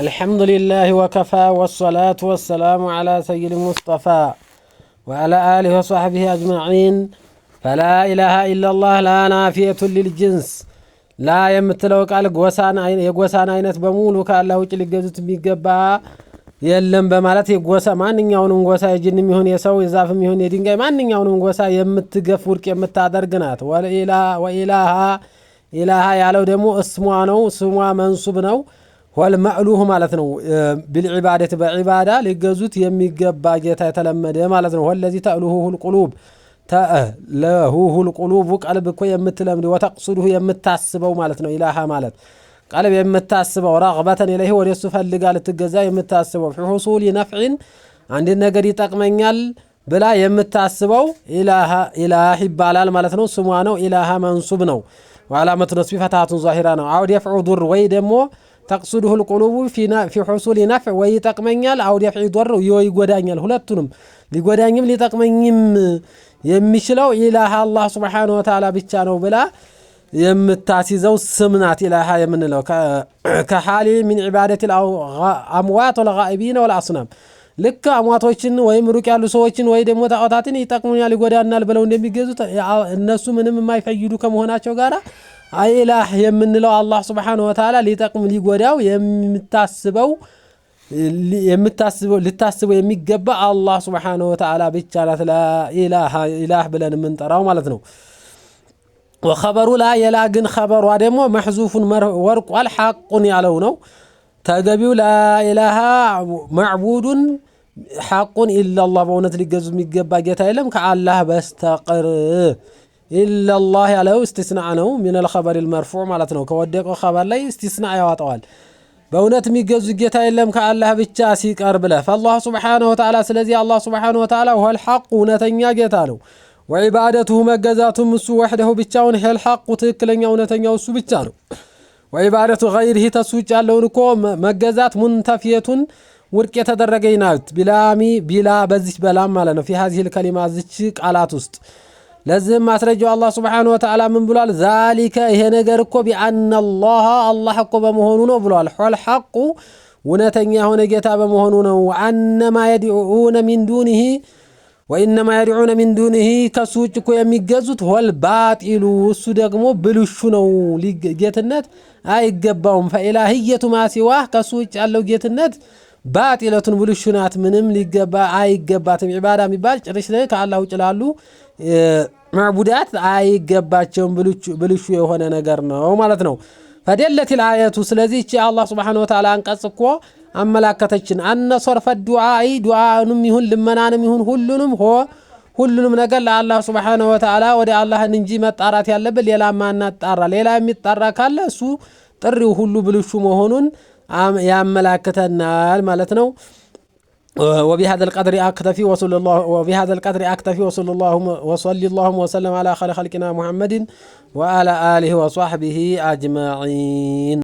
الحمد لله وكفى والصلاة والسلام على سيد المصطفى وعلى آله وصحبه أجمعين. فلا إله إلا الله لا نافية للجنس لا يمتلو قال የጎሳን አይነት በሙሉ ካላህ ውጭ ሊገዙት የሚገባ የለም በማለት የጎሳ ማንኛውንም ጎሳ የጅንም ይሁን የሰው የዛፍም ይሁን የድንጋይ ማንኛውንም ጎሳ የምትገፍ ውርቅ የምታደርግ ናት። ኢላሃ ያለው ደግሞ እስሟ ነው፣ ስሟ መንሱብ ነው። والمألوه مالتنا بالعبادة بعبادة لجزوت يميجب ጌታ የተለመደ ማለት ነው። والذي تألوه القلوب تألوه القلوب قلب እኮ የምትለምድ وتقصده የምታስበው ማለት ነው። ኢላሃ ማለት قلب የምታስበው رغبة إليه ወደሱ ፈልጋ ልትገዛ የምታስበው في حصول نفع አንድ ነገር ይጠቅመኛል ብላ የምታስበው ኢላህ ይባላል ማለት ነው። ስሟ ነው። ኢላሃ መንሱብ ነው። وعلامة نصب فتحة ظاهرة ነው። አው يفع ضر ወይ ደግሞ تقصده القلوب في حصول نفع ويتقمنيال أو يفع ضر ويغدانيال ሁለቱንም ሊጎዳኝም ሊጠቅመኝም የሚችለው ኢላሃ አላህ Subhanahu Wa Ta'ala ብቻ ነው ብላ የምታሲዘው ስምናት ኢላሃ የምንለው ከሐሊ من عبادة الأموات والغائبين والأصنام ልክ አሟቶችን ወይም ሩቅ ያሉ ሰዎችን ወይ ደግሞ ታውታትን ይጠቅሙኛል ይጎዳናል ብለው እንደሚገዙት እነሱ ምንም የማይፈይዱ ከመሆናቸው ጋራ ኢላህ የምንለው አላህ Subhanahu Wa Ta'ala ሊጠቅም ሊጎዳው ልታስበው የሚገባ አላህ Subhanahu Wa Ta'ala ብቻ ላ ኢላህ ብለን የምንጠራው ማለት ነው። ወخبሩ ላ የላግን خبሩ ደግሞ محذوف ወርቋል ሐቁን ያለው ነው። ተገቢው ላ ኢላሃ معبود حق الا الله በእውነት ሊገዙ የሚገባ ጌታ የለም ከአላህ በስተቀር إلا الله عليه استثناء ነው من الخبر المرفوع ማለት ነው። ከወደቀው خبر ላይ استثناء ያወጣዋል። በእውነት የሚገዙ ጌታ የለም ከአላህ ብቻ ሲቀር ብለ فالله سبحانه وتعالى ስለዚህ አላህ سبحانه وتعالى هو الحق እውነተኛ ጌታ ነው። وعبادته መገዛቱም እሱ وحده ብቻውን هو الحق ትክክለኛ እውነተኛው እሱ ብቻ ነው። وعبادة غيره ተሱጭ ያለውን እኮ መገዛት منتفية ውድቅ የተደረገ ናት። ቢላ በዚህ በላም ማለት ነው። في هذه الكلمة ዝች ቃላት ውስጥ ለዚህ ማስረጃው አላህ Subhanahu Wa Ta'ala ምን ብሏል? ذلك ይሄ ነገር እኮ بأن الله እኮ በመሆኑ ነው ብሏል። ሁል ሐቁ እውነተኛ የሆነ ጌታ በመሆኑ ነው። وأنما يدعون من دونه وإنما يدعون من دونه ከሱጭ እኮ የሚገዙት ሁል ባጢሉ እሱ ደግሞ ብልሹ ነው። ጌትነት አይገባውም። فإلهية ما سواه ከሱጭ ያለው ጌትነት ባጢለቱን ብልሹናት ምንም ሊገባ አይገባትም። ኢባዳ የሚባል ጭርሽ ላይ ከአላህ ውጭ ላሉ ማዕቡዳት አይገባቸውም። ብልሹ የሆነ ነገር ነው ማለት ነው። فدلت الآية ስለዚህ እቺ አላህ Subhanahu Wa Ta'ala አንቀጽ እኮ አመላከተችን አነ ሶርፈ ዱዓንም ይሁን ልመናንም ይሁን ሁሉንም ነገር ለአላህ Subhanahu Wa Ta'ala ወደ አላህ እንጂ መጣራት ያለበት ሌላ ማናጣራ ሌላ የሚጣራ ካለ እሱ ጥሪው ሁሉ ብልሹ መሆኑን ያመላክተናል ማለት ነው። وبهذا القدر أكتفي وصلى الله وسلم على خير خلقنا محمد وعلى آله وصحبه أجمعين.